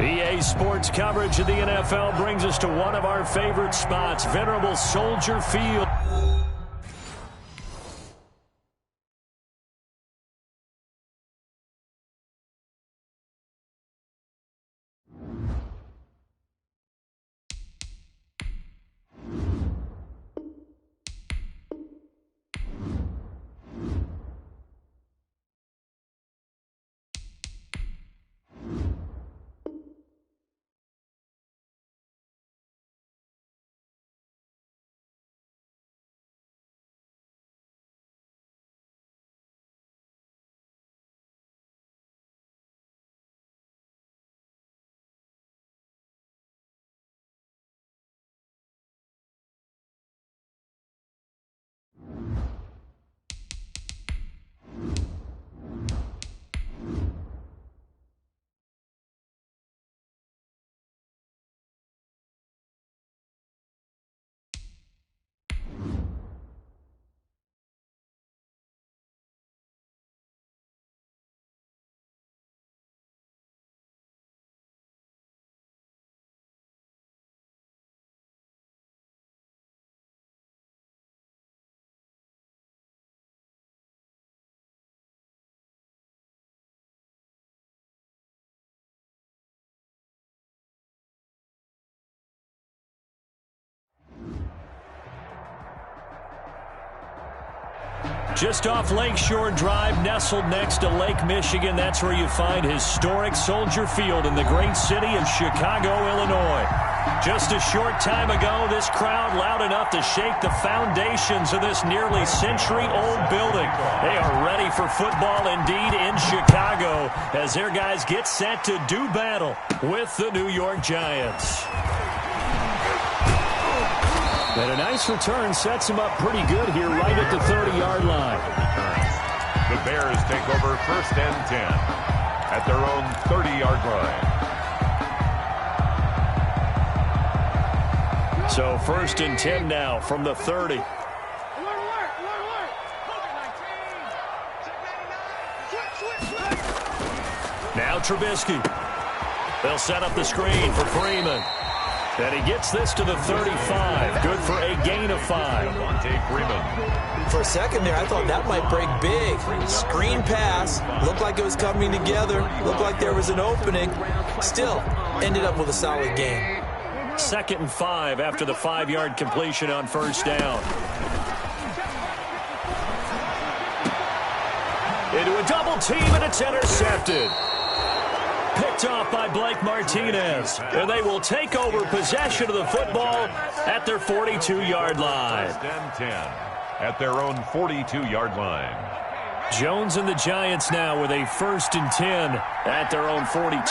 EA Sports coverage of the NFL brings us to one of our favorite spots, venerable Soldier Field. Just off Lakeshore Drive, nestled next to Lake Michigan. That's where you find historic Soldier Field in the great city of Chicago, Illinois. Just a short time ago, this crowd loud enough to shake the foundations of this nearly century-old building. They are ready for football indeed in Chicago as their guys get set to do battle with the New York Giants. And a nice return sets him up pretty good here right at the 30-yard line. The Bears take over 1st and 10 at their own 30-yard line. So 1st and 10 now from the 30. Now Trubisky. They'll set up the screen for Freeman. And he gets this to the 35. Good for a gain of 5. For a second there, I thought that might break big. Screen pass. Looked like it was coming together. Looked like there was an opening. Still, ended up with a solid gain. 2nd and 5 after the 5-yard completion on 1st down. Into a double team, and it's intercepted. Picked off by Blake Martinez. And they will take over possession of the football at their 42-yard line. 1st and 10 at their own 42-yard line. Jones and the Giants now with a 1st and 10 at their own 42.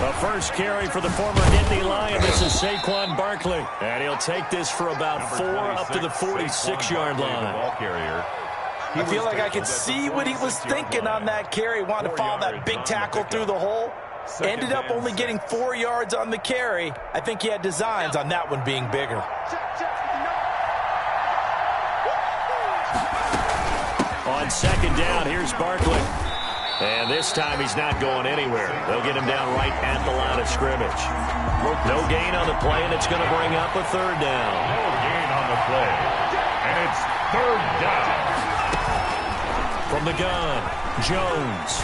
The first carry for the former Nittany Lion. This is Saquon Barkley. And he'll take this for about 4 up to the 46-yard line. Ball carrier. I feel like I could see what he was thinking on that carry. Wanted to follow that big tackle through the hole. Ended up only getting 4 yards on the carry. I think he had designs on that one being bigger. On 2nd down, here's Barkley. And this time he's not going anywhere. They'll get him down right at the line of scrimmage. No gain on the play, and it's going to bring up a 3rd down. No gain on the play. And it's 3rd down. From the gun, Jones.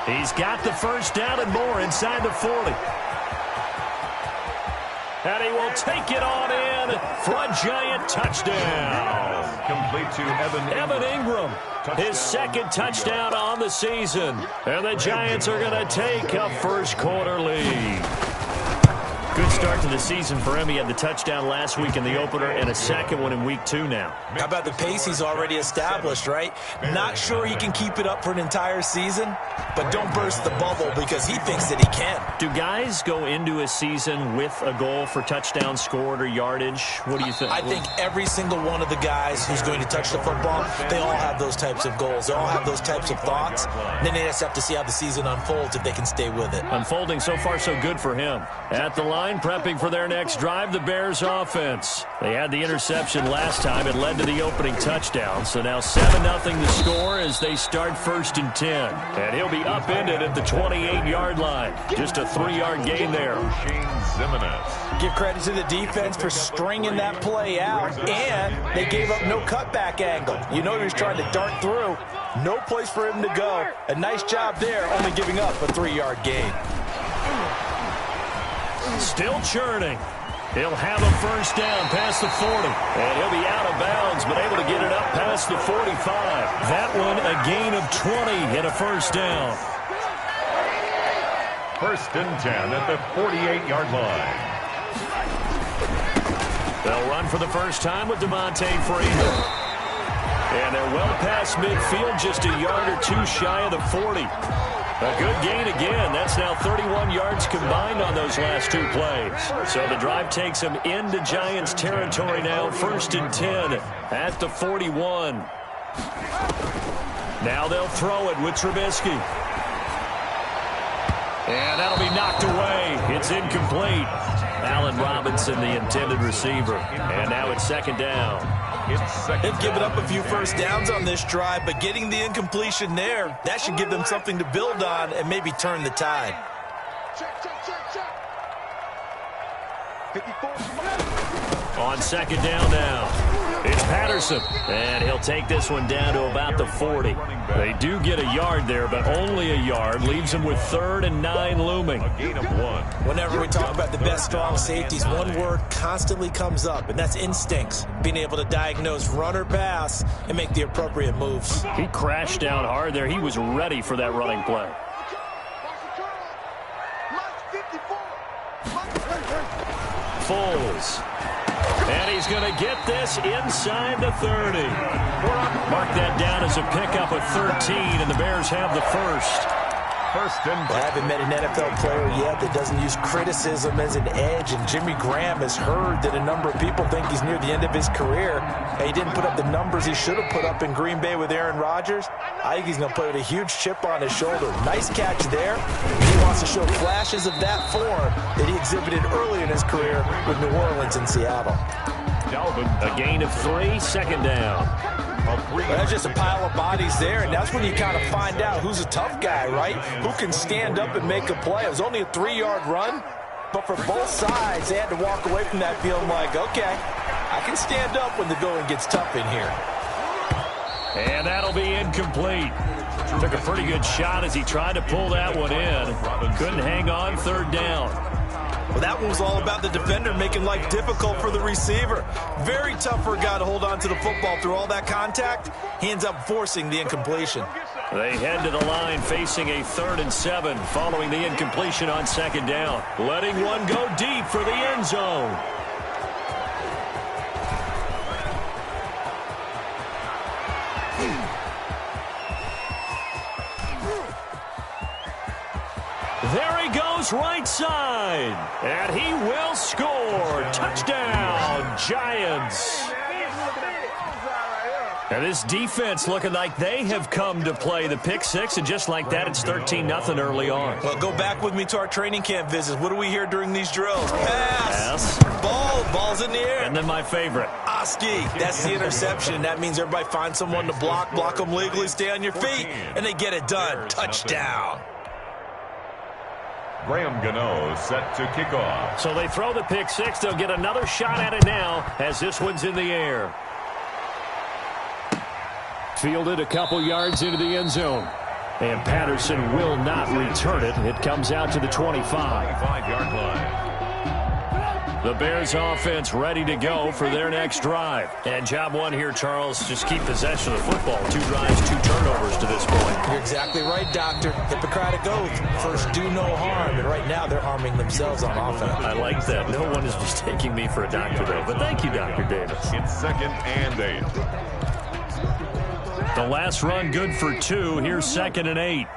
He's got the 1st down and more inside the 40. And he will take it on in for a Giant touchdown. Complete to Evan Ingram. His 2nd touchdown on the season. And the Giants are going to take a 1st quarter lead. Good start to the season for him. He had the touchdown last week in the opener and a 2nd one in week 2 now. How about the pace he's already established, right? Not sure he can keep it up for an entire season, but don't burst the bubble because he thinks that he can. Do guys go into a season with a goal for touchdown scored or yardage? What do you think? I think every single one of the guys who's going to touch the football, they all have those types of goals. They all have those types of thoughts. Then they just have to see how the season unfolds if they can stay with it. Unfolding so far so good for him. At the line, line, prepping for their next drive, the Bears offense. They had the interception last time. It led to the opening touchdown. So now 7-0 the score as they start 1st and 10. And he'll be upended at the 28-yard line. Just a 3-yard gain there. Give credit to the defense for stringing that play out, and they gave up no cutback angle. You know he was trying to dart through. No place for him to go. A nice job there, only giving up a 3-yard gain. Still churning. He'll have a first down past the 40. And he'll be out of bounds, but able to get it up past the 45. That one a gain of 20 and a first down. 1st and 10 at the 48-yard line. They'll run for the first time with Devontae Freeman. And they're well past midfield, just a yard or two shy of the 40. A good gain again. That's now 31 yards combined on those last 2 plays. So the drive takes them into Giants territory now. 1st and 10 at the 41. Now they'll throw it with Trubisky. And that'll be knocked away. It's incomplete. Allen Robinson, the intended receiver. And now it's 2nd down. They've given up a few first downs on this drive, but getting the incompletion there, that should give them something to build on and maybe turn the tide. On 2nd down now. It's Patterson, and he'll take this one down to about the 40. They do get a yard there, but only a yard. Leaves them with 3rd and 9 looming. A gain of 1. Whenever we talk about the best strong safeties, one word constantly comes up, and that's instincts. Being able to diagnose run or pass and make the appropriate moves. He crashed down hard there. He was ready for that running play. Foles. And he's going to get this inside the 30. Mark that down as a pickup of 13, and the Bears have the first. 1st and 10. I haven't met an NFL player yet that doesn't use criticism as an edge, and Jimmy Graham has heard that a number of people think he's near the end of his career, and he didn't put up the numbers he should have put up in Green Bay with Aaron Rodgers. I think he's going to play with a huge chip on his shoulder. Nice catch there. He wants to show flashes of that form that he exhibited early in his career with New Orleans and Seattle. A gain of 3, 2nd down. That's just a pile of bodies there, and that's when you kind of find out who's a tough guy, right? Who can stand up and make a play. It was only a 3-yard run, but for both sides, they had to walk away from that feeling like, okay, I can stand up when the going gets tough in here. And that'll be incomplete. Took a pretty good shot as he tried to pull that one in. Couldn't hang on, 3rd down. Well, that one was all about the defender making life difficult for the receiver. Very tough for a guy to hold on to the football through all that contact. He ends up forcing the incompletion. They head to the line facing a 3rd and 7 following the incompletion on 2nd down. Letting one go deep for the end zone. There he goes right side. And he will score. Touchdown, Giants. And this defense looking like they have come to play. The pick 6, and just like that, it's 13-0 early on. Well, go back with me to our training camp visits. What do we hear during these drills? Pass. Ball's in the air. And then my favorite. Oski. That's the interception. That means everybody finds someone to block them legally, stay on your feet, and they get it done. Touchdown. Graham Gano set to kick off. So they throw the pick 6. They'll get another shot at it now as this one's in the air. Fielded a couple yards into the end zone. And Patterson will not return it. It comes out to the 25. 25-yard line. The Bears offense ready to go for their next drive. And job one here, Charles, just keep possession of the football. 2 drives, 2 turnovers to this point. You're exactly right, Doctor. Hippocratic oath. First, do no harm. And right now, they're harming themselves on offense. I like that. No one is mistaking me for a doctor, though. But thank you, Dr. Davis. It's 2nd and 8. The last run good for 2. Here's 2nd and 8.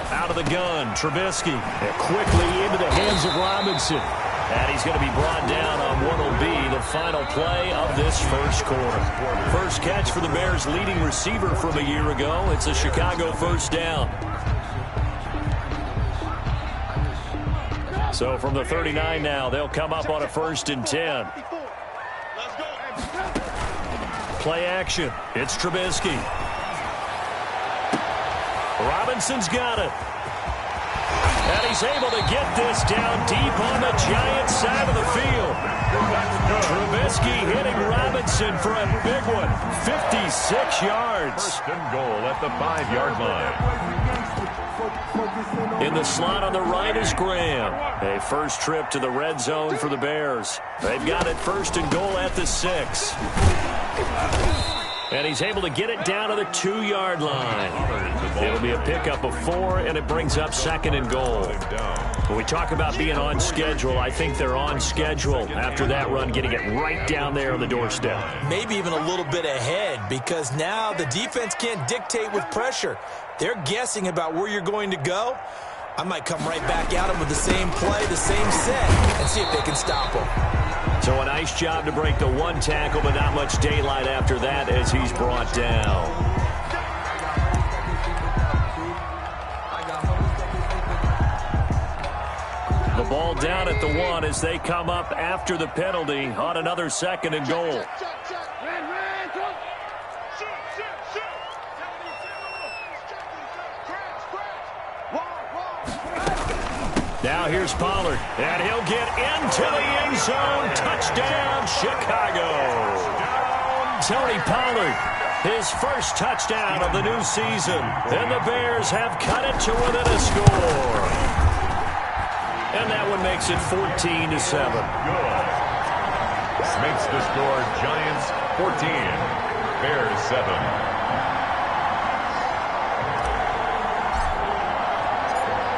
Out of the gun, Trubisky. And quickly into the hands of Robinson. And he's going to be brought down on what will be the final play of this first quarter. First catch for the Bears' leading receiver from a year ago. It's a Chicago first down. So from the 39 now, they'll come up on a 1st and 10. Play action. It's Trubisky. Robinson's got it. And he's able to get this down deep on the Giants side of the field. Trubisky hitting Robinson for a big one. 56 yards. First and goal at the 5-yard line. In the slot on the right is Graham. A first trip to the red zone for the Bears. They've got it 1st and goal at the 6. And he's able to get it down to the 2-yard line. It'll be a pickup of 4, and it brings up 2nd and goal. When we talk about being on schedule, I think they're on schedule after that run, getting it right down there on the doorstep. Maybe even a little bit ahead, because now the defense can't dictate with pressure. They're guessing about where you're going to go. I might come right back at them with the same play, the same set, and see if they can stop them. So a nice job to break the 1 tackle, but not much daylight after that as he's brought down. The ball down at the 1 as they come up after the penalty on another 2nd and goal. Now here's Pollard, and he'll get into the end zone. Touchdown, Chicago. Tony Pollard, his first touchdown of the new season. And the Bears have cut it to within a score. And that one makes it 14-7. Good. Makes the score Giants 14, Bears 7.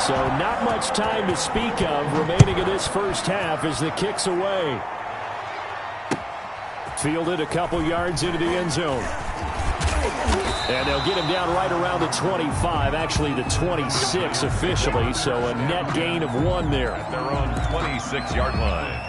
So not much time to speak of remaining in this first half as the kick's away. Fielded a couple yards into the end zone. And they'll get him down right around the 25, actually the 26 officially, so a net gain of 1 there. At their own 26-yard line.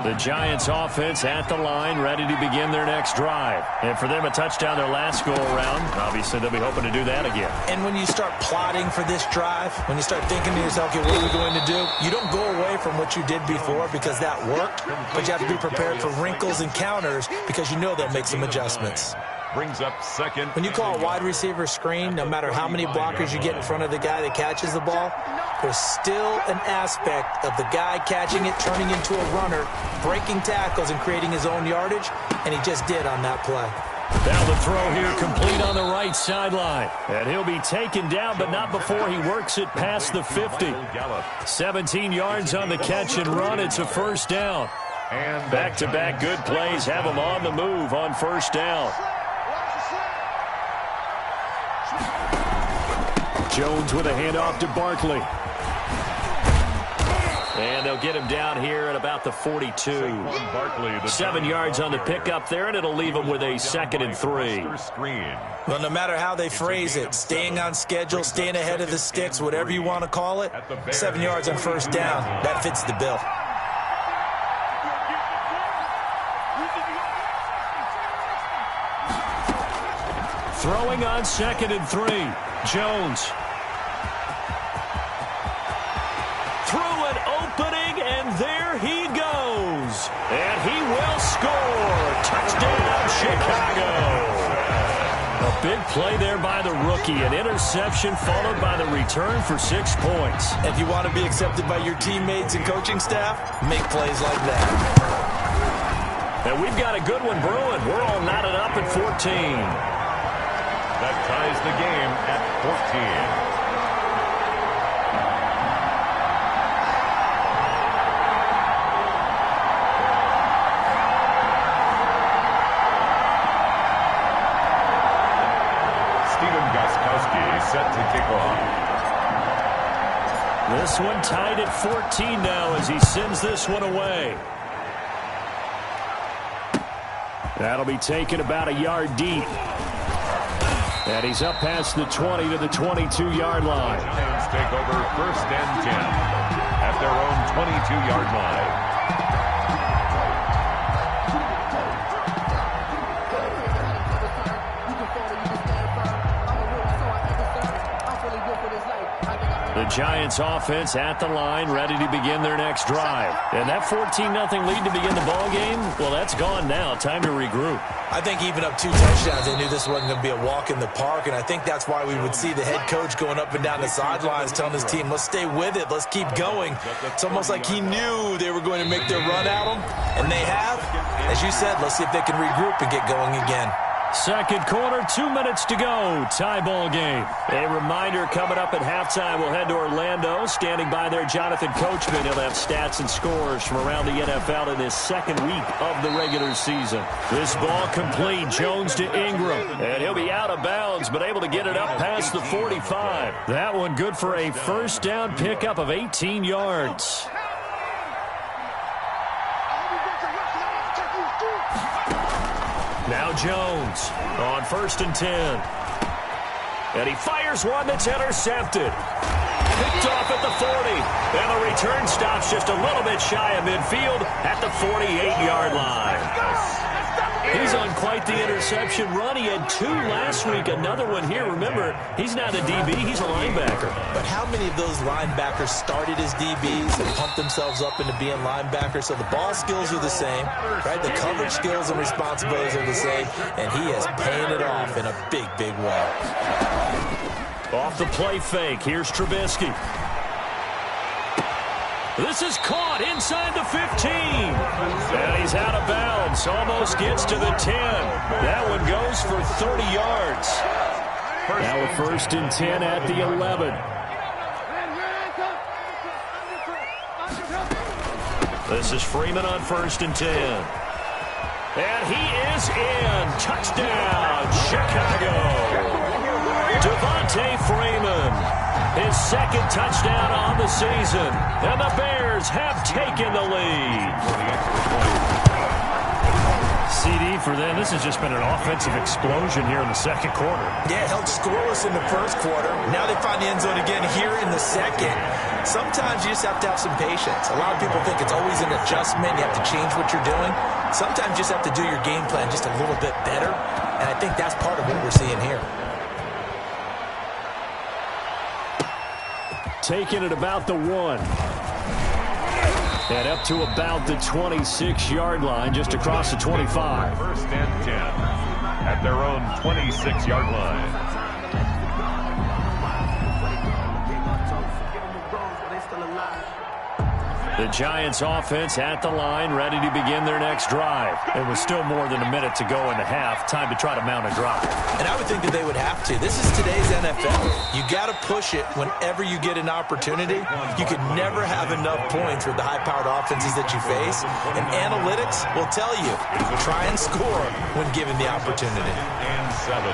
The Giants offense at the line, ready to begin their next drive. And for them, a touchdown their last go-around. Obviously, they'll be hoping to do that again. And when you start plotting for this drive, when you start thinking to yourself, okay, what are we going to do? You don't go away from what you did before because that worked, but you have to be prepared for wrinkles and counters because you know they'll make some adjustments. Brings up 2nd. When you call a wide receiver screen, no matter how many blockers you get in front of the guy that catches the ball, there's still an aspect of the guy catching it, turning into a runner, breaking tackles and creating his own yardage, and he just did on that play. Now the throw here complete on the right sideline. And he'll be taken down, but not before he works it past the 50. 17 yards on the catch and run. It's a first down. And back-to-back good plays have him on the move on first down. Jones with a handoff to Barkley. And they'll get him down here at about the 42. 7 yards on the pickup there, and it'll leave him with a 2nd and 3. Well, no matter how they phrase it, staying on schedule, staying ahead of the sticks, whatever you want to call it, 7 yards on first down, that fits the bill. Throwing on 2nd and 3. Jones. Through an opening, and there he goes. And he will score. Touchdown, Chicago. A big play there by the rookie. An interception followed by the return for 6 points. If you want to be accepted by your teammates and coaching staff, make plays like that. And we've got a good one brewing. We're all knotted up at 14. That ties the game at 14. Set to kick off. This one tied at 14 now as he sends this one away. That'll be taken about a yard deep. And he's up past the 20 to the 22-yard line. Giants take over 1st and 10 at their own 22-yard line. The Giants offense at the line, ready to begin their next drive. And that 14-0 lead to begin the ball game, well, that's gone now. Time to regroup. I think even up 2 touchdowns, they knew this wasn't going to be a walk in the park, and I think that's why we would see the head coach going up and down the sidelines telling his team, let's stay with it, let's keep going. It's almost like he knew they were going to make their run at him, and they have. As you said, let's see if they can regroup and get going again. Second quarter, 2 minutes to go. Tie ball game. A reminder coming up at halftime. We'll head to Orlando. Standing by there, Jonathan Coachman. He'll have stats and scores from around the NFL in this second week of the regular season. This ball complete. Jones to Ingram. And he'll be out of bounds, but able to get it up past the 45. That one good for a first down pickup of 18 yards. Now Jones on 1st and 10. And he fires one that's intercepted. Picked off at the 40. And the return stops just a little bit shy of midfield at the 48-yard line. He's on quite the interception run. He had 2 last week, another one here. Remember, he's not a DB, he's a linebacker. But how many of those linebackers started as DBs and pumped themselves up into being linebackers? So the ball skills are the same, right? The coverage skills and responsibilities are the same, and he is paying it off in a big, big way. Off the play fake, here's Trubisky. This is caught inside the 15. And he's out of bounds. Almost gets to the 10. That one goes for 30 yards. Now a 1st and 10 at the 11. This is Freeman on 1st and 10. And he is in. Touchdown, Chicago. Devontae Freeman. His 2nd touchdown on the season. And the Bears have taken the lead. CD for them. This has just been an offensive explosion here in the 2nd quarter. Yeah, held scoreless in the 1st quarter. Now they find the end zone again here in the 2nd. Sometimes you just have to have some patience. A lot of people think it's always an adjustment. You have to change what you're doing. Sometimes you just have to do your game plan just a little bit better. And I think that's part of what we're seeing here. Taking it about the 1. And up to about the 26-yard line, just across the 25. 1st and 10 at their own 26-yard line. The Giants offense at the line, ready to begin their next drive. It was still more than a minute to go in the half. Time to try to mount a drive. And I would think that they would have to. This is today's NFL. You got to push it whenever you get an opportunity. You can never have enough points with the high-powered offenses that you face. And analytics will tell you, try and score when given the opportunity. And 7.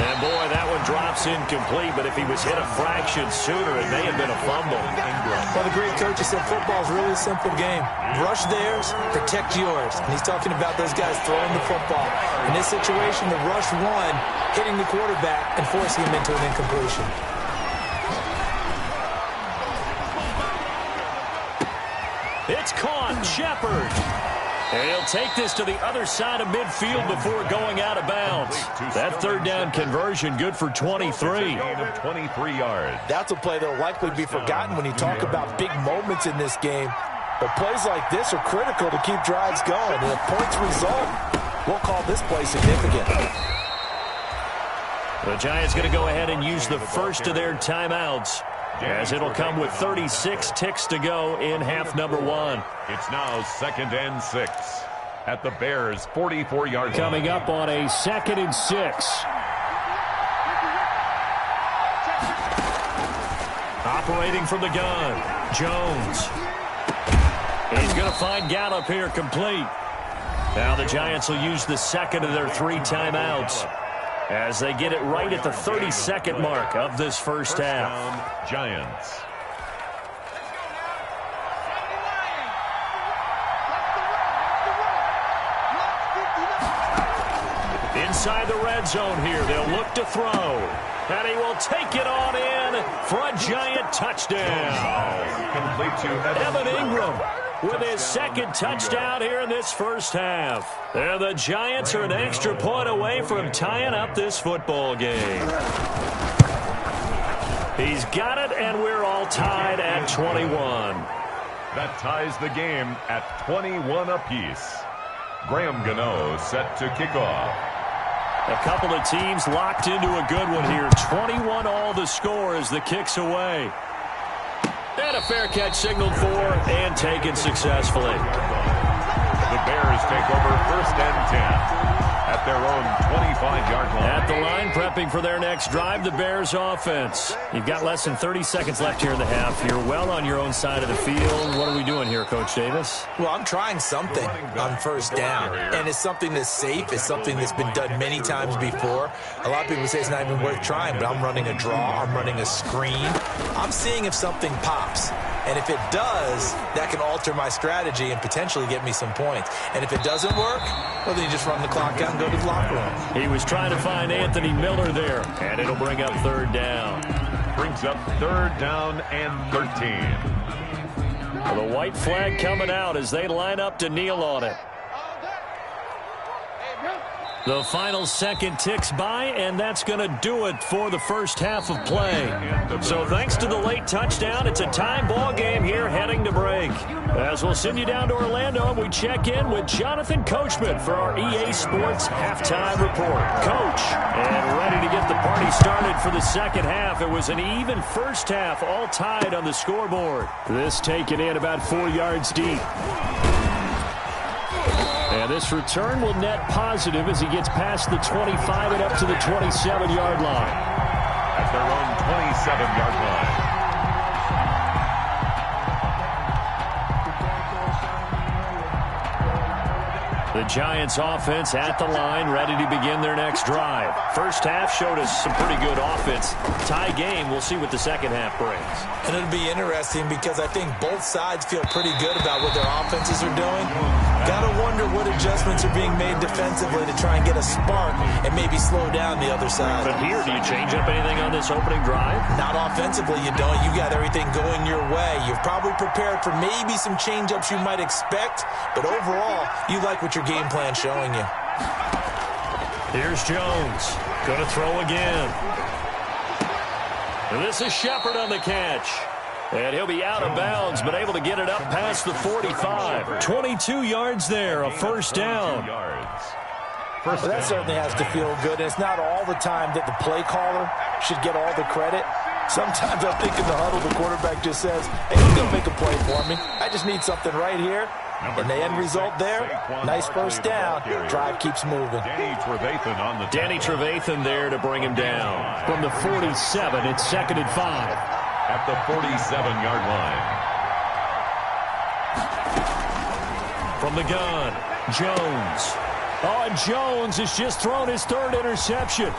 And boy, that one drops incomplete, but if he was hit a fraction sooner, it may have been a fumble. Well, the great coach has said football is really a simple game. Rush theirs, protect yours. And he's talking about those guys throwing the football. In this situation, the rush one, hitting the quarterback and forcing him into an incompletion. It's caught, Shepard. And he'll take this to the other side of midfield before going out of bounds. That 3rd down conversion good for 23. 23 yards. That's a play that will likely be forgotten when you talk about big moments in this game. But plays like this are critical to keep drives going. And if points result, we'll call this play significant. The Giants going to go ahead and use the first of their timeouts, as it'll come with 36 ticks to go in half number 1. It's now 2nd and 6 at the Bears' 44-yard line. Coming up on a 2nd and 6. Operating from the gun, Jones. He's going to find Gallup here complete. Now the Giants will use the 2nd of their 3 timeouts, as they get it right at the 32nd mark of this first half. Down, Giants. Inside the red zone here, they'll look to throw. And he will take it on in for a Giant touchdown. Complete to Evan Ingram with his second touchdown here in this first half. And the Giants are an extra point away from tying up this football game. He's got it, and we're all tied at 21. That ties the game at 21 apiece. Graham Gano set to kick off. A couple of teams locked into a good one here. 21 all the score as the kick's away. And a fair catch signaled for and taken successfully. The Bears take over 1st and 10 at their own 25-yard line. At the line, prepping for their next drive, the Bears offense. You've got less than 30 seconds left here in the half. You're well on your own side of the field. What are we doing here, Coach Davis? Well, I'm trying something on 1st down, and it's something that's safe. It's something that's been done many times before. A lot of people say it's not even worth trying, but I'm running a draw. I'm running a screen. I'm seeing if something pops. And if it does, that can alter my strategy and potentially get me some points. And if it doesn't work, well, then you just run the clock out and go to the locker room. He was trying to find Anthony Miller there, and it'll bring up 3rd down. Brings up 3rd down and 13. Well, the white flag coming out as they line up to kneel on it. The final second ticks by, and that's going to do it for the first half of play. So thanks to the late touchdown, it's a tie ball game here heading to break. As we'll send you down to Orlando, we check in with Jonathan Coachman for our EA Sports Halftime Report. Coach, and ready to get the party started for the second half. It was an even first half, all tied on the scoreboard. This taken in about 4 yards deep. And this return will net positive as he gets past the 25 and up to the 27-yard line. At their own 27-yard line. The Giants offense at the line, ready to begin their next drive. First half showed us some pretty good offense. Tie game, we'll see what the second half brings. And it'll be interesting because I think both sides feel pretty good about what their offenses are doing. Got to wonder what adjustments are being made defensively to try and get a spark and maybe slow down the other side. But here, do you change up anything on this opening drive? Not offensively, you don't. You got everything going your way. You've probably prepared for maybe some change-ups you might expect, but overall, you like what your game plan showing you. Here's Jones. Going to throw again. And this is Shepard on the catch. And he'll be out of bounds, but able to get it up past the 45. 22 yards there, a first down. Well, that certainly has to feel good. And it's not all the time that the play caller should get all the credit. Sometimes I think in the huddle, the quarterback just says, hey, he's going to make a play for me. I just need something right here. And the end result there, nice first down. Drive keeps moving. Danny Trevathan there to bring him down. From the 47, it's 2nd and 5. At the 47-yard line. From the gun, Jones. Oh, and Jones has just thrown his 3rd interception.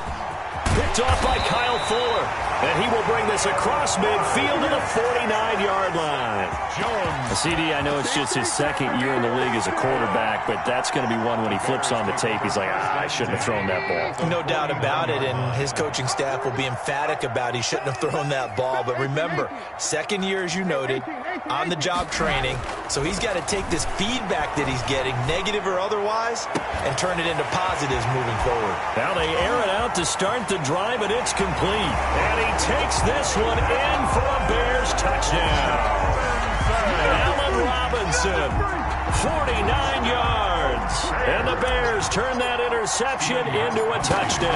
Picked off by Kyle Fuller. And he will bring this across midfield to the 49-yard line. Jones. CD, I know it's just his 2nd year in the league as a quarterback, but that's going to be one when he flips on the tape. He's like, I shouldn't have thrown that ball. No doubt about it, and his coaching staff will be emphatic about he shouldn't have thrown that ball. But remember, 2nd year, as you noted, on-the-job training. So he's got to take this feedback that he's getting, negative or otherwise, and turn it into positives moving forward. Now they air it out to start the drive, and it's complete. And he takes this one in for a Bears touchdown. Allen Robinson, 49 yards. And the Bears turn that interception into a touchdown.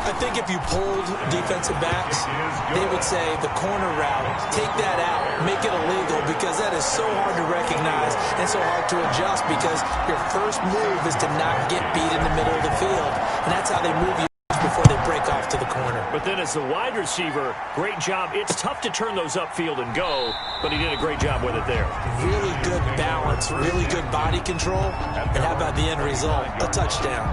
I think if you pulled defensive backs, they would say the corner route, take that out, make it illegal, because that is so hard to recognize and so hard to adjust, because your first move is to not get beat in the middle of the field, and that's how they move you before they break off to the corner. But then as the wide receiver, great job. It's tough to turn those upfield and go, but he did a great job with it there. Really good balance, really good body control, and how about the end result? A touchdown.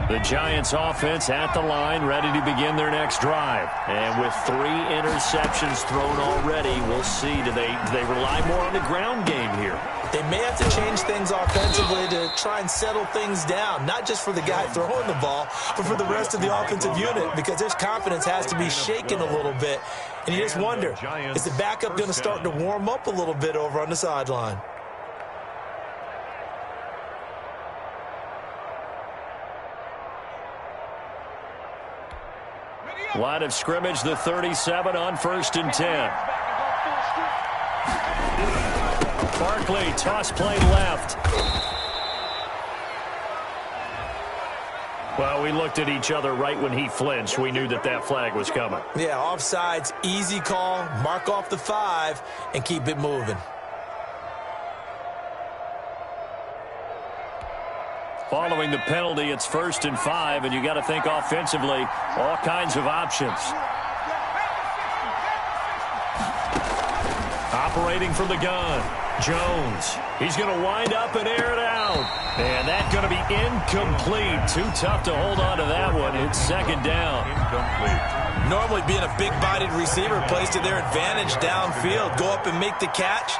The Giants offense at the line, ready to begin their next drive. And with 3 interceptions thrown already, we'll see. Do they rely more on the ground game here? They may have to change things offensively to try and settle things down, not just for the guy throwing the ball, but for the rest of the offensive unit, because his confidence has to be shaken a little bit. And you just wonder, is the backup going to start to warm up a little bit over on the sideline? Line of scrimmage, the 37 on 1st and 10. Barkley, toss play left. Well, we looked at each other right when he flinched. We knew that that flag was coming. Yeah, offsides, easy call, mark off the 5, and keep it moving. Following the penalty, it's 1st and 5, and you got to think offensively, all kinds of options. Operating from the gun, Jones. He's going to wind up and air it out. And that's going to be incomplete. Too tough to hold on to that one. It's 2nd down. Incomplete. Normally being a big-bodied receiver plays to their advantage downfield. Go up and make the catch,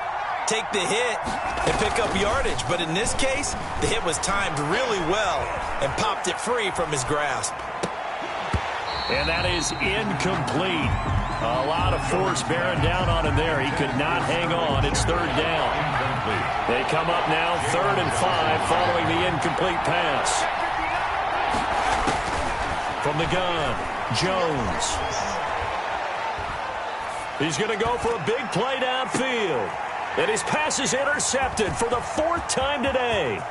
take the hit, and pick up yardage. But in this case, the hit was timed really well and popped it free from his grasp. And that is incomplete. A lot of force bearing down on him there. He could not hang on. It's 3rd down. They come up now 3rd and 5 following the incomplete pass. From the gun, Jones. He's going to go for a big play downfield. And his pass is intercepted for the 4th time today.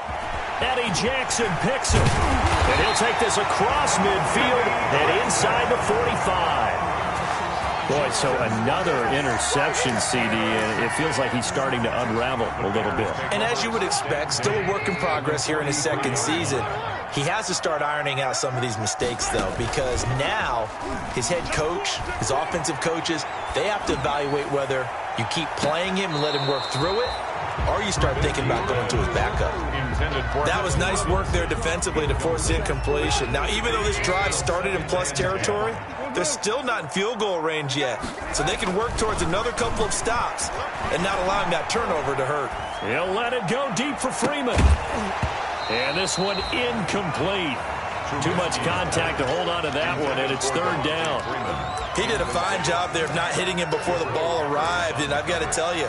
Eddie Jackson picks him. And he'll take this across midfield and inside the 45. Boy, so another interception, CD, and it feels like he's starting to unravel a little bit. And as you would expect, still a work in progress here in his 2nd season. He has to start ironing out some of these mistakes, though, because now his head coach, his offensive coaches, they have to evaluate whether you keep playing him and let him work through it, or you start thinking about going to his backup. That was nice work there defensively to force the incompletion. Now, even though this drive started in plus territory, they're still not in field goal range yet, so they can work towards another couple of stops and not allowing that turnover to hurt. He'll let it go deep for Freeman. And this one incomplete. Too much contact to hold on to that one, and it's 3rd down. He did a fine job there of not hitting him before the ball arrived, and I've got to tell you,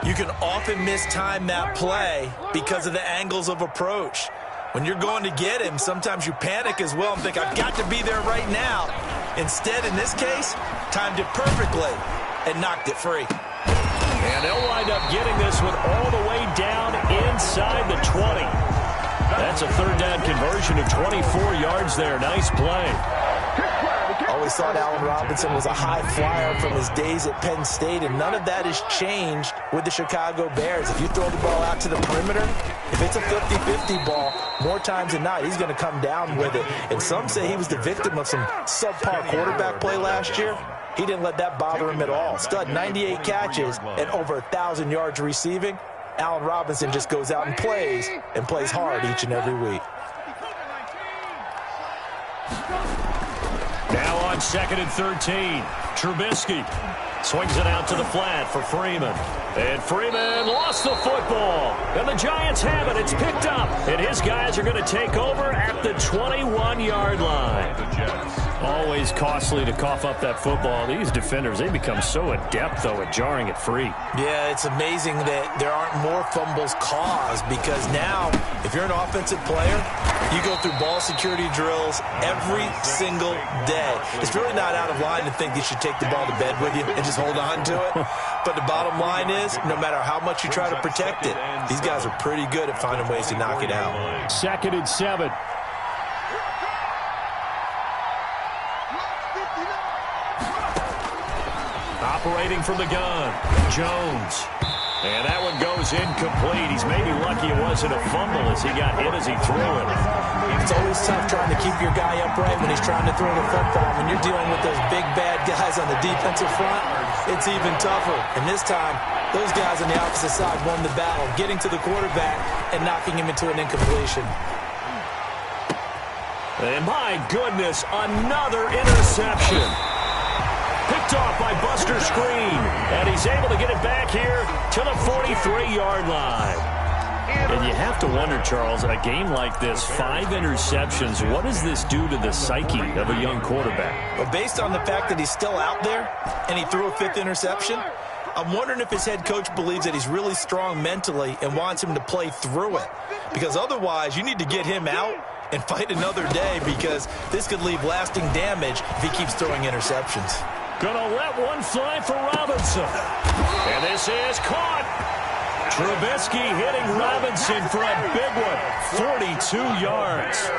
you can often mistime that play because of the angles of approach. When you're going to get him, sometimes you panic as well and think, I've got to be there right now. Instead, in this case, timed it perfectly and knocked it free. And they'll wind up getting this one all the way down inside the 20. That's a 3rd down conversion of 24 yards there. Nice play. Always thought Allen Robinson was a high flyer from his days at Penn State, and none of that has changed with the Chicago Bears. If you throw the ball out to the perimeter, if it's a 50-50 ball, more times than not, he's going to come down with it. And some say he was the victim of some subpar quarterback play last year. He didn't let that bother him at all. Stud 98 catches and over 1,000 yards receiving. Allen Robinson just goes out and plays hard each and every week. Now on 2nd and 13, Trubisky swings it out to the flat for Freeman. And Freeman lost the football. And the Giants have it. It's picked up. And his guys are going to take over at the 21-yard line. Always costly to cough up that football. These defenders, they become so adept, though, at jarring it free. Yeah, it's amazing that there aren't more fumbles caused, because now, if you're an offensive player, you go through ball security drills every single day. It's really not out of line to think you should take the ball to bed with you and just hold on to it. But the bottom line is, no matter how much you try to protect it, these guys are pretty good at finding ways to knock it out. 2nd and 7. Operating from the gun, Jones. And that one goes incomplete. He's maybe lucky it wasn't a fumble as he got hit as he threw it. It's always tough trying to keep your guy upright when he's trying to throw the football. When you're dealing with those big, bad guys on the defensive front, it's even tougher. And this time, those guys on the opposite side won the battle, getting to the quarterback and knocking him into an incompletion. And my goodness, another interception. Picked Picked off by Buster Screen. And he's able to get it back here to the 43-yard line. And you have to wonder, Charles, in a game like this, 5 interceptions, what does this do to the psyche of a young quarterback? Well, based on the fact that he's still out there and he threw a 5th interception, I'm wondering if his head coach believes that he's really strong mentally and wants him to play through it. Because otherwise, you need to get him out and fight another day, because this could leave lasting damage if he keeps throwing interceptions. Gonna let one fly for Robinson. And this is caught. Trubisky hitting Robinson for a big one, 42 yards.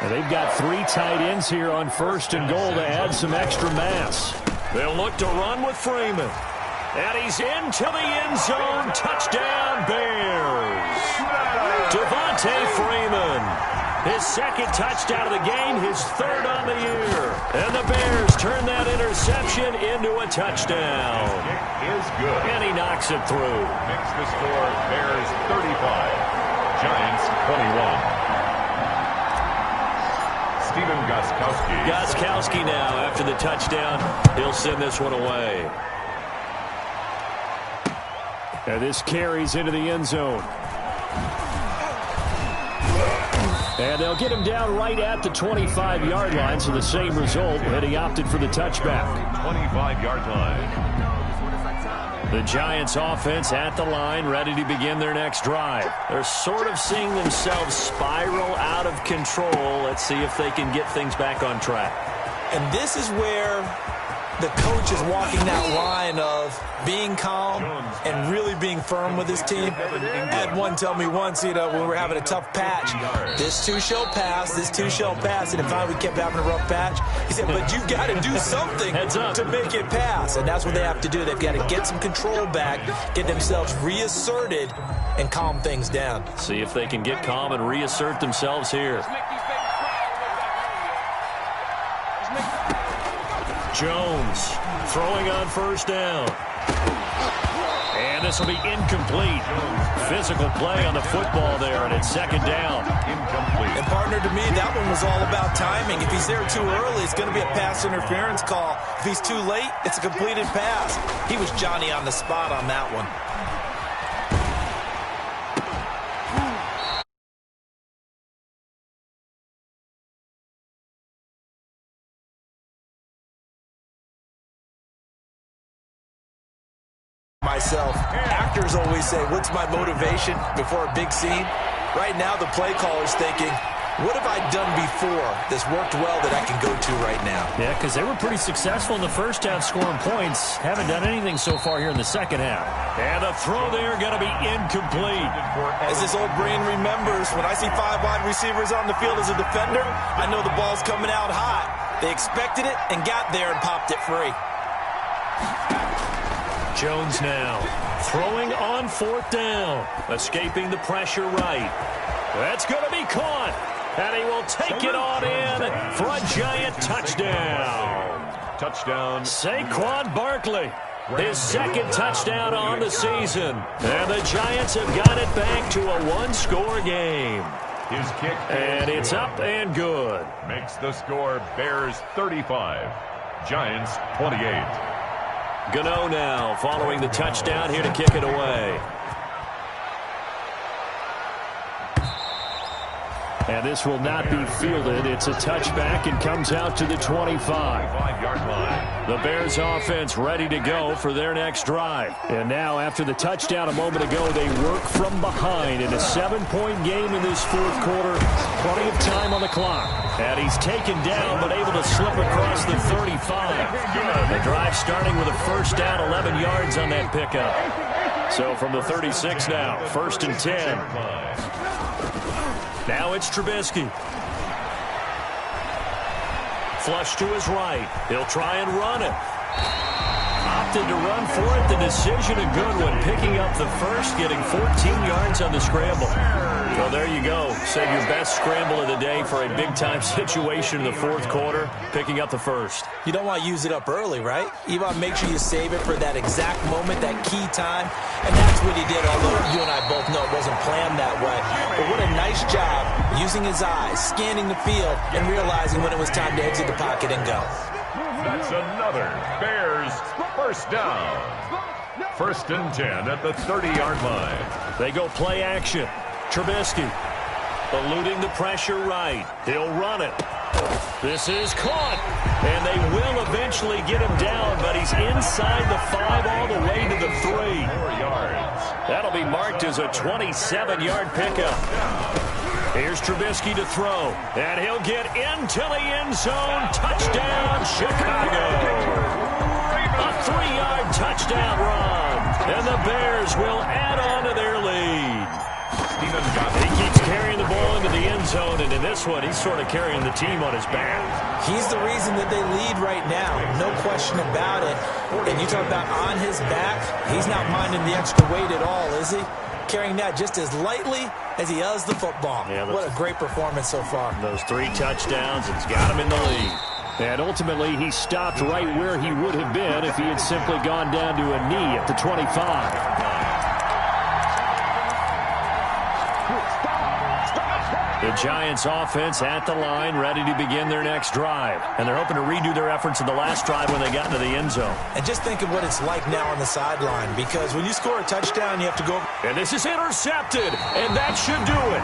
And they've got 3 tight ends here on 1st and goal to add some extra mass. They'll look to run with Freeman. And he's into the end zone. Touchdown, Bears. Devontae Freeman. His 2nd touchdown of the game, his 3rd on the year. And the Bears turn that interception into a touchdown. Kick is good. And he knocks it through. Makes the score Bears 35, Giants 21. Stephen Gostkowski. Gostkowski now, after the touchdown, he'll send this one away. And this carries into the end zone. And they'll get him down right at the 25-yard line, so the same result, and he opted for the touchback. 25-yard line. The Giants offense at the line, ready to begin their next drive. They're sort of seeing themselves spiral out of control. Let's see if they can get things back on track. And this is where the coach is walking that line of being calm and really being firm with his team. I had one tell me once, when we were having a tough patch, this too shall pass, this too shall pass, and if finally we kept having a rough patch, he said, but you've got to do something to make it pass, and that's what they have to do. They've got to get some control back, get themselves reasserted, and calm things down. See if they can get calm and reassert themselves here. Jones throwing on 1st down. And this will be incomplete. Physical play on the football there, and it's 2nd down. Incomplete. And partner, to me, that one was all about timing. If he's there too early, it's going to be a pass interference call. If he's too late, it's a completed pass. He was Johnny on the spot on that one. Myself, actors always say, what's my motivation before a big scene? Right now, the play caller's thinking, what have I done before that's worked well that I can go to right now? Yeah, because they were pretty successful in the first half scoring points. Haven't done anything so far here in the second half. And the throw there going to be incomplete. As this old brain remembers, when I see 5 wide receivers on the field as a defender, I know the ball's coming out hot. They expected it and got there and popped it free. Jones now throwing on 4th down, escaping the pressure right. That's going to be caught, and he will take it on in for a Giant touchdown. Touchdown. Saquon Barkley, his 2nd touchdown on the season, and the Giants have got it back to a 1-score game. His kick. And it's up and good. Makes the score Bears 35, Giants 28. Gano now following the touchdown here to kick it away. And this will not be fielded. It's a touchback and comes out to the 25-yard line. The Bears offense ready to go for their next drive. And now after the touchdown a moment ago, they work from behind in a 7-point game in this 4th quarter. Plenty of time on the clock. And he's taken down but able to slip across the 35. The drive starting with a 1st down, 11 yards on that pickup. So from the 36 now, 1st and 10. Now it's Trubisky. Flush to his right. He'll try and run it. Opted to run for it. The decision a good one. Picking up the 1st, getting 14 yards on the scramble. Well, there you go. Save your best scramble of the day for a big-time situation in the 4th quarter. Picking up the 1st. You don't want to use it up early, right? You want to make sure you save it for that exact moment, that key time. And that's what he did, although you and I both know it wasn't planned that way. But what a nice job using his eyes, scanning the field, and realizing when it was time to exit the pocket and go. That's another Bears first down. 1st and 10 at the 30-yard line. They go play action. Trubisky eluding the pressure right. He'll run it. This is caught. And they will eventually get him down, but he's inside the 5 all the way to the 3. 4 yards. That'll be marked as a 27-yard pickup. Here's Trubisky to throw. And he'll get into the end zone. Touchdown, Chicago. A 3-yard touchdown run. And the Bears will add on to their lead. He keeps carrying the ball into the end zone, and in this one, he's sort of carrying the team on his back. He's the reason that they lead right now. No question about it. And you talk about on his back, he's not minding the extra weight at all, is he? Carrying that just as lightly as he does the football. Yeah, what a great performance so far. Those 3 touchdowns, it's got him in the lead. And ultimately, he stopped right where he would have been if he had simply gone down to a knee at the 25. The Giants offense at the line, ready to begin their next drive. And they're hoping to redo their efforts in the last drive when they got into the end zone. And just think of what it's like now on the sideline, because when you score a touchdown, you have to go. And this is intercepted, and that should do it.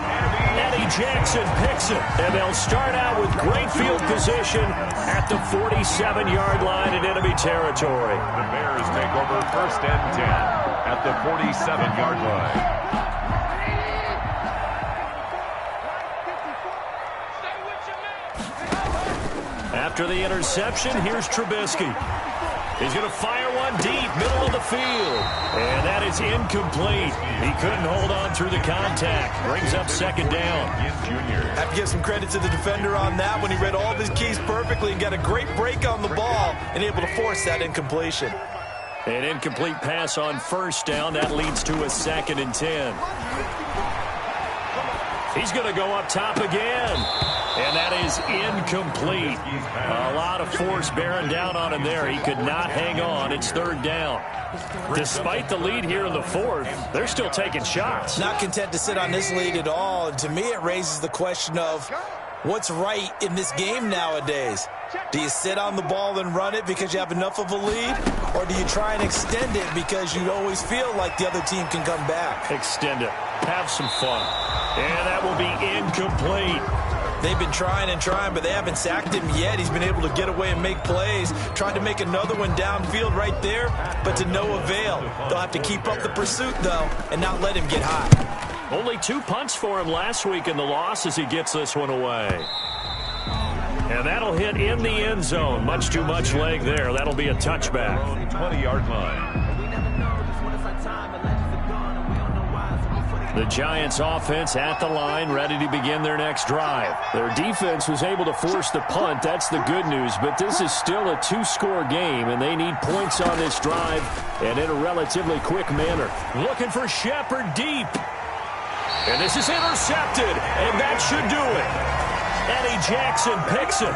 Eddie Jackson picks it, and they'll start out with great field position at the 47-yard line in enemy territory. The Bears take over 1st and 10 at the 47-yard line. After the interception, here's Trubisky. He's going to fire one deep, middle of the field. And that is incomplete. He couldn't hold on through the contact. Brings up 2nd down. Have to give some credit to the defender on that when he read all of his keys perfectly and got a great break on the ball and able to force that incompletion. An incomplete pass on 1st down. That leads to a 2nd and 10. He's going to go up top again. And that is incomplete. A lot of force bearing down on him there. He could not hang on. It's 3rd down. Despite the lead here in the 4th, they're still taking shots. Not content to sit on this lead at all. And to me, it raises the question of what's right in this game nowadays. Do you sit on the ball and run it because you have enough of a lead? Or do you try and extend it because you always feel like the other team can come back? Extend it. Have some fun. And that will be incomplete. They've been trying and trying, but they haven't sacked him yet. He's been able to get away and make plays. Tried to make another one downfield right there, but to no avail. They'll have to keep up the pursuit, though, and not let him get high. Only 2 punts for him last week in the loss as he gets this one away. And that'll hit in the end zone. Much too much leg there. That'll be a touchback. 20-yard line. The Giants offense at the line, ready to begin their next drive. Their defense was able to force the punt. That's the good news, but this is still a 2-score game, and they need points on this drive and in a relatively quick manner. Looking for Shepard deep. And this is intercepted, and that should do it. Eddie Jackson picks it.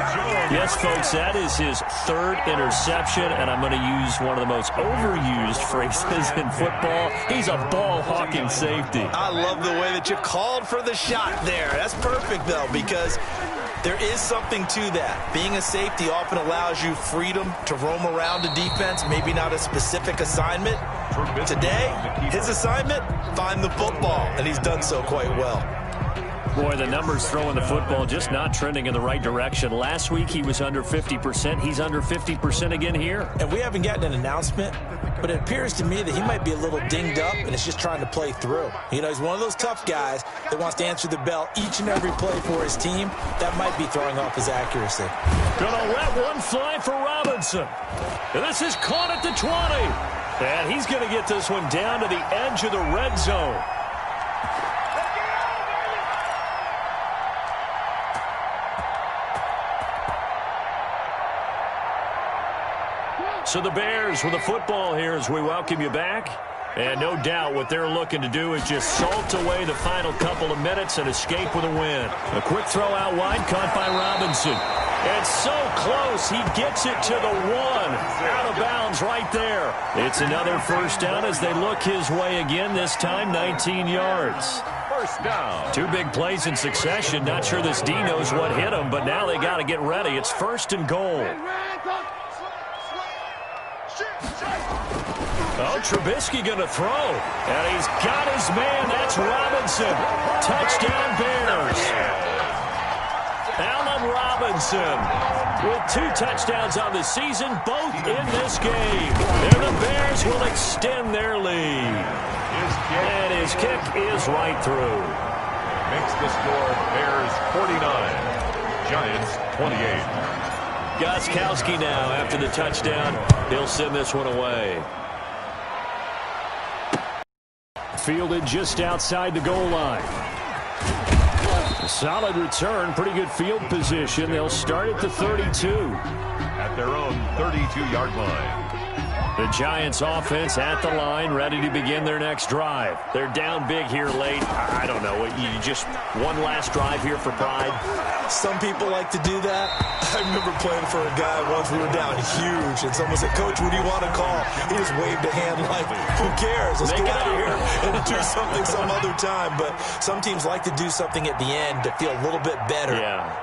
Yes, folks, that is his 3rd interception, and I'm going to use one of the most overused phrases in football. He's a ball-hawking safety. I love the way that you called for the shot there. That's perfect, though, because there is something to that. Being a safety often allows you freedom to roam around a defense, maybe not a specific assignment. Today, his assignment, find the football, and he's done so quite well. Boy, the numbers throwing the football just not trending in the right direction. Last week he was under 50%. He's under 50% again here. And we haven't gotten an announcement, but it appears to me that he might be a little dinged up and is just trying to play through. You know, he's one of those tough guys that wants to answer the bell each and every play for his team. That might be throwing off his accuracy. Gonna let one fly for Robinson. And this is caught at the 20. And he's going to get this one down to the edge of the red zone. So the Bears with the football here as we welcome you back. And no doubt what they're looking to do is just salt away the final couple of minutes and escape with a win. A quick throw out wide caught by Robinson. And so close, he gets it to the 1. Out of bounds right there. It's another 1st down as they look his way again, this time 19 yards. 1st down. 2 big plays in succession. Not sure this D knows what hit him, but now they got to get ready. It's 1st and goal. Oh, Trubisky going to throw. And he's got his man. That's Robinson. Touchdown, Bears. Allen Robinson with 2 touchdowns on the season, both in this game. And the Bears will extend their lead. And his kick is right through. Makes the score Bears 49, Giants 28. Gostkowski now after the touchdown. He'll send this one away. Fielded just outside the goal line. A solid return, pretty good field position. They'll start at the 32. At their own 32-yard line. The Giants offense at the line, ready to begin their next drive. They're down big here late. I don't know. You just one last drive here for pride? Some people like to do that. I remember playing for a guy once. We were down huge, and someone said, "Coach, what do you want to call?" He just waved a hand like, "Who cares? Let's get out of here and do something some other time." But some teams like to do something at the end to feel a little bit better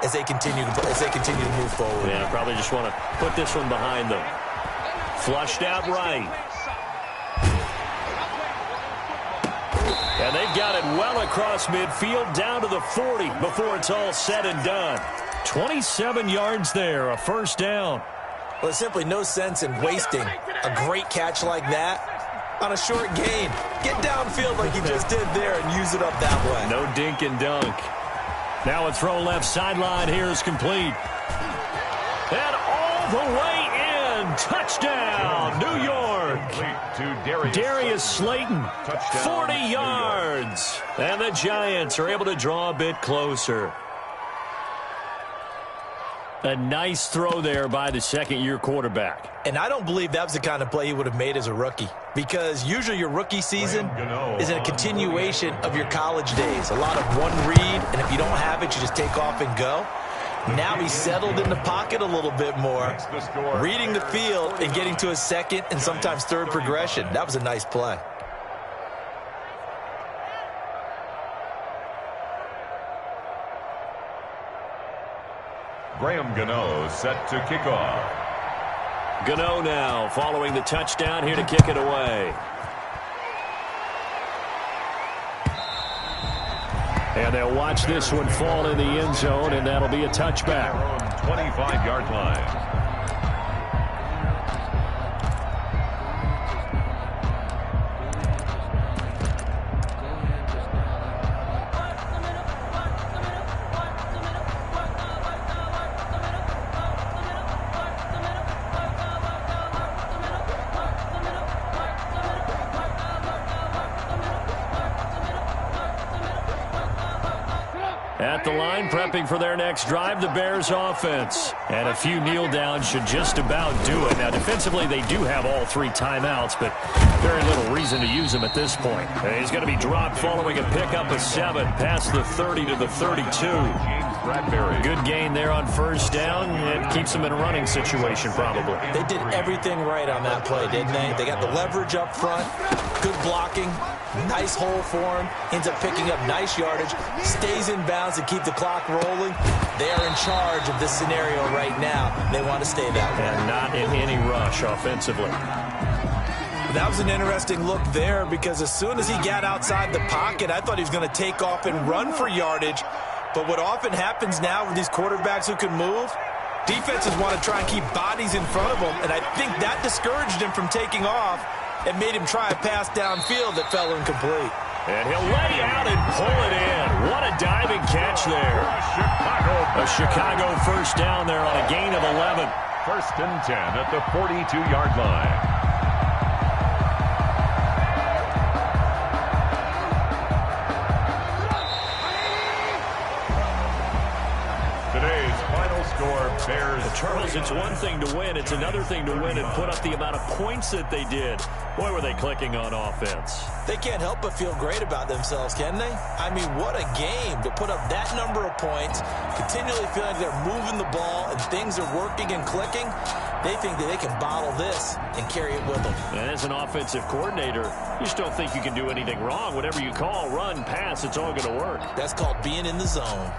as they continue to move forward. Yeah, probably just want to put this one behind them. Flushed out right. And they've got it well across midfield down to the 40 before it's all said and done. 27 yards there, a first down. Well, there's simply no sense in wasting a great catch like that on a short gain. Get downfield like you just did there and use it up that way. No dink and dunk. Now a throw left sideline here is complete. And all the way in. Touchdown, New York. To Darius Slayton, 40 yards. And the Giants are able to draw a bit closer. A nice throw there by the second-year quarterback. And I don't believe that was the kind of play he would have made as a rookie, because usually your rookie season is a continuation of your college days. A lot of one read, and if you don't have it, you just take off and go. Now he's settled in the pocket a little bit more, reading the field and getting to a second and sometimes third progression. That was a nice play. Graham Gano set to kick off. Gano now following the touchdown here to kick it away. And they'll watch this one fall in the end zone, and that'll be a touchback. 25-yard line. At the line, prepping for their next drive, the Bears offense. And a few kneel downs should just about do it. Now, defensively, they do have all 3 timeouts, but very little reason to use them at this point. And he's going to be dropped following a pickup of 7 past the 30 to the 32. Good gain there on first down. It keeps them in a running situation, probably. They did everything right on that play, didn't they? They got the leverage up front, good blocking, nice hole for him, ends up picking up nice yardage, stays in bounds to keep the clock rolling. They are in charge of this scenario right now. They want to stay that way. And not in any rush offensively. That was an interesting look there, because as soon as he got outside the pocket, I thought he was going to take off and run for yardage. But what often happens now with these quarterbacks who can move, defenses want to try and keep bodies in front of them, and I think that discouraged him from taking off and made him try a pass downfield that fell incomplete. And he'll lay out and pull it in. What a diving catch there. A Chicago first down there on a gain of 11. First and 10 at the 42-yard line. Bears. Charles, it's one thing to win. It's another thing to win and put up the amount of points that they did. Boy, were they clicking on offense. They can't help but feel great about themselves, can they? I mean, what a game to put up that number of points, continually feeling like they're moving the ball and things are working and clicking. They think that they can bottle this and carry it with them. And as an offensive coordinator, you just don't think you can do anything wrong. Whatever you call, run, pass, it's all going to work. That's called being in the zone.